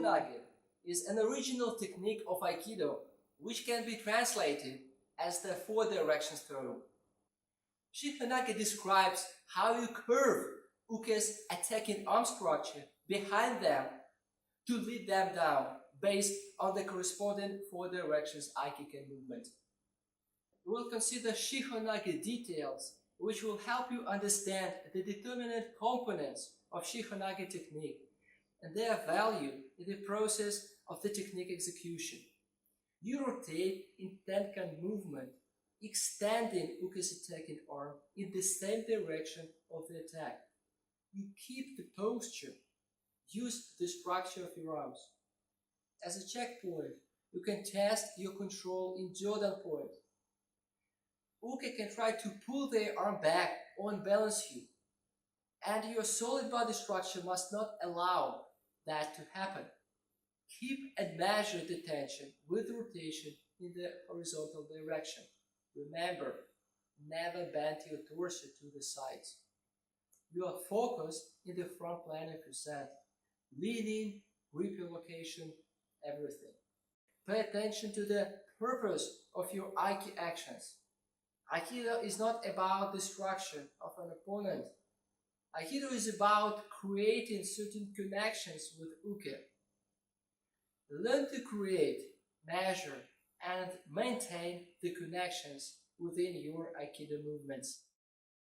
Shiho Nage is an original technique of Aikido which can be translated as the four directions throw. Shiho Nage describes how you curve uke's attacking arm structure behind them to lead them down based on the corresponding four directions Aikido movement. We will consider Shiho Nage details which will help you understand the determinant components of Shiho Nage technique and their value in the process of the technique execution. You rotate in tenkan movement, extending uke's attacking arm in the same direction of the attack. You keep the posture, use the structure of your arms. As a checkpoint, you can test your control in Jordan point. Uke can try to pull their arm back or unbalance you, and your solid body structure must not allow that to happen. Keep and measure the tension with rotation in the horizontal direction. Remember, never bend your torso to the sides. You are focused in the front plane of your set. Lean in, grip your location, everything. Pay attention to the purpose of your Aiki actions. Aikido is not about destruction of an opponent. Aikido is about creating certain connections with uke. Learn to create, measure, and maintain the connections within your Aikido movements.